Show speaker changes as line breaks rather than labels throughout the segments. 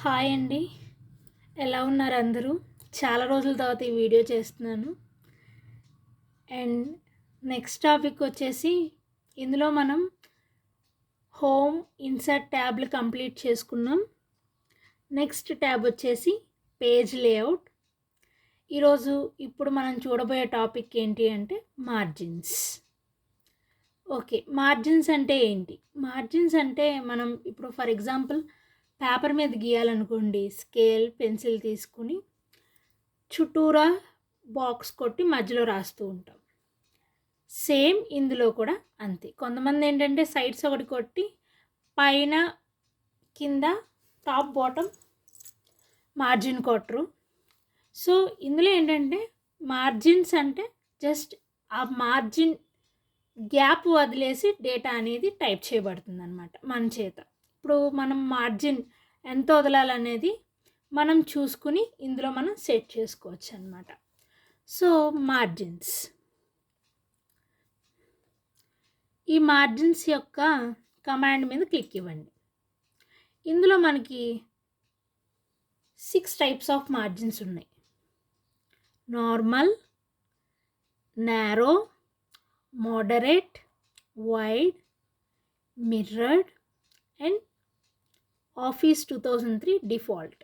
Hi అండి. ఎలా ఉన్నారు అందరూ? చాలా రోజుల తర్వాత ఈ వీడియో చేస్తున్నాను. అండ్ నెక్స్ట్ టాపిక్ వచ్చేసి ఇందులో మనం హోమ్ ఇన్సర్ట్ ట్యాబ్లు కంప్లీట్ చేసుకున్నాం. నెక్స్ట్ ట్యాబ్ వచ్చేసి పేజ్ లేఅవుట్. ఇప్పుడు మనం చూడబోయే టాపిక్ ఏంటి అంటే మార్జిన్స్. ఓకే, మార్జిన్స్ అంటే ఏంటి? మార్జిన్స్ అంటే మనం ఇప్పుడు ఫర్ ఎగ్జాంపుల్ పేపర్ మీద గీయాలనుకోండి, స్కేల్ పెన్సిల్ తీసుకుని చుట్టూరా బాక్స్ కొట్టి మధ్యలో రాస్తూ ఉంటాం. సేమ్ ఇందులో కూడా అంతే. కొంతమంది ఏంటంటే సైడ్స్ ఒకటి కొట్టి పైన కింద టాప్ బాటమ్ మార్జిన్ కొట్టరు. సో ఇందులో ఏంటంటే మార్జిన్స్ అంటే జస్ట్ ఆ మార్జిన్ గ్యాప్ వదిలేసి డేటా అనేది టైప్ చేయబడుతుంది అన్నమాట మన చేత. ఇప్పుడు మనం మార్జిన్ ఎంత వదలాలనేది మనం చూసుకుని ఇందులో మనం సెట్ చేసుకోవచ్చు అన్నమాట. సో మార్జిన్స్, ఈ మార్జిన్స్ యొక్క కమాండ్ మీద క్లిక్ ఇవ్వండి. ఇందులో మనకి 6 టైప్స్ ఆఫ్ మార్జిన్స్ ఉన్నాయి. Normal, narrow, moderate, wide, mirrored and office 2003 default.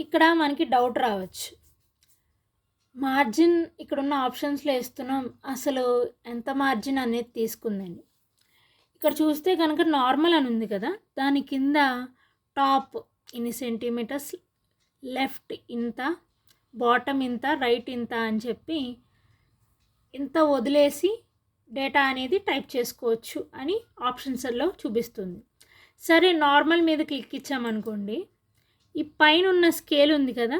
ఇక్కడ మనకి డౌట్ రావచ్చు, మార్జిన్ ఇక్కడున్న ఆప్షన్స్లో వేస్తున్నాం, అసలు ఎంత మార్జిన్ అనేది తీసుకుందండి. ఇక్కడ చూస్తే కనుక నార్మల్ అని ఉంది కదా, దాని కింద టాప్ ఇన్ని సెంటీమీటర్స్, లెఫ్ట్ ఇంత, బాటమ్ ఇంత, రైట్ ఇంత అని చెప్పి ఇంత వదిలేసి డేటా అనేది టైప్ చేసుకోవచ్చు అని ఆప్షన్స్లో చూపిస్తుంది. సరే, నార్మల్ మీద క్లిక్ ఇచ్చామనుకోండి, ఈ పైన ఉన్న స్కేల్ ఉంది కదా,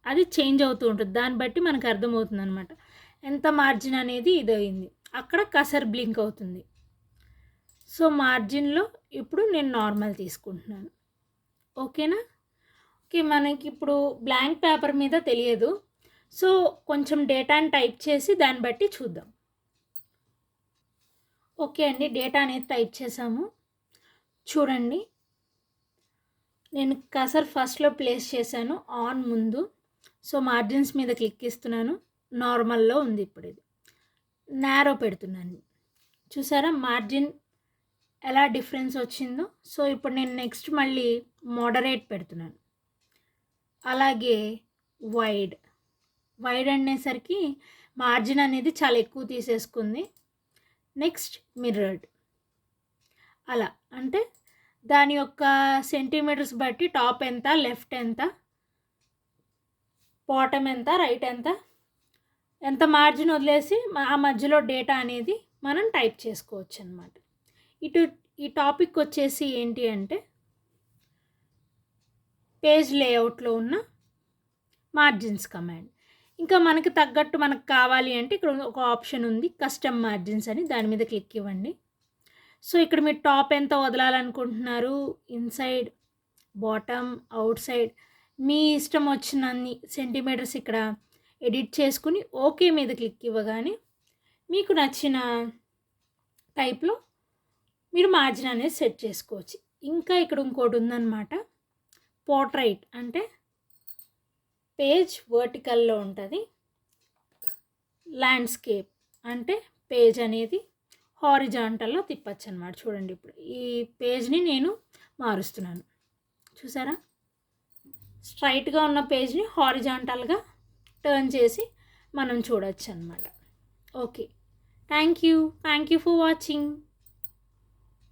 అది చేంజ్ అవుతూ ఉంటుంది. దాన్ని బట్టి మనకు అర్థమవుతుంది అనమాట ఎంత మార్జిన్ అనేది ఇదయింది. అక్కడ కసర్ బ్లింక్ అవుతుంది. సో మార్జిన్లో ఇప్పుడు నేను నార్మల్ తీసుకుంటున్నాను. ఓకేనా? ఓకే, మనకి ఇప్పుడు బ్లాంక్ పేపర్ మీద తెలియదు. సో కొంచెం డేటాని టైప్ చేసి దాన్ని బట్టి చూద్దాం. ఓకే అండి, డేటా అనేది టైప్ చేసాము. చూడండి, నేను కసర్ ఫస్ట్లో ప్లేస్ చేశాను ఆన్ ముందు. సో మార్జిన్స్ మీద క్లిక్ ఇస్తున్నాను. నార్మల్లో ఉంది. ఇప్పుడు ఇది నారో పెడుతున్నాను. చూసారా మార్జిన్ ఎలా డిఫరెన్స్ వచ్చిందో? సో ఇప్పుడు నేను నెక్స్ట్ మళ్ళీ మోడరేట్ పెడుతున్నాను. అలాగే వైడ్ అనేసరికి మార్జిన్ అనేది చాలా ఎక్కువ తీసేసుకుంది. నెక్స్ట్ మిర్రర్డ్. అలా అంటే దాని యొక్క సెంటీమీటర్స్ బట్టి టాప్ ఎంత, లెఫ్ట్ ఎంత, బాటమ్ ఎంత, రైట్ ఎంత మార్జిన్ వదిలేసి ఆ మధ్యలో డేటా అనేది మనం టైప్ చేసుకోవచ్చు అన్నమాట. ఈ టాపిక్ వచ్చేసి ఏంటి అంటే పేజ్ లేఅవుట్లో ఉన్న మార్జిన్స్ కమాండ్. ఇంకా మనకి తగ్గట్టు మనకు కావాలి అంటే ఇక్కడ ఒక ఆప్షన్ ఉంది, కస్టమ్ మార్జిన్స్ అని. దాని మీద క్లిక్ ఇవ్వండి. సో ఇక్కడ మీరు టాప్ ఎంత వదలాలనుకుంటున్నారు, ఇన్సైడ్, బాటమ్, అవుట్ సైడ్, మీ ఇష్టం వచ్చినన్ని సెంటీమీటర్స్ ఇక్కడ ఎడిట్ చేసుకుని ఓకే మీద క్లిక్ ఇవ్వగానే మీకు నచ్చిన టైప్లో మీరు మార్జిన్ అనేది సెట్ చేసుకోవచ్చు. ఇంకా ఇక్కడ ఇంకోటి ఉందన్నమాట, పోర్ట్రైట్ అంటే పేజ్ వర్టికల్లో ఉంటుంది. ల్యాండ్స్కేప్ అంటే పేజ్ అనేది హారిజాంటల్లో తిప్పచ్చు అనమాట. చూడండి, ఇప్పుడు ఈ పేజ్ని నేను మారుస్తున్నాను. చూసారా, స్ట్రైట్గా ఉన్న పేజ్ని హారిజాంటల్గా టర్న్ చేసి మనం చూడవచ్చు అనమాట. Okay, thank you for watching.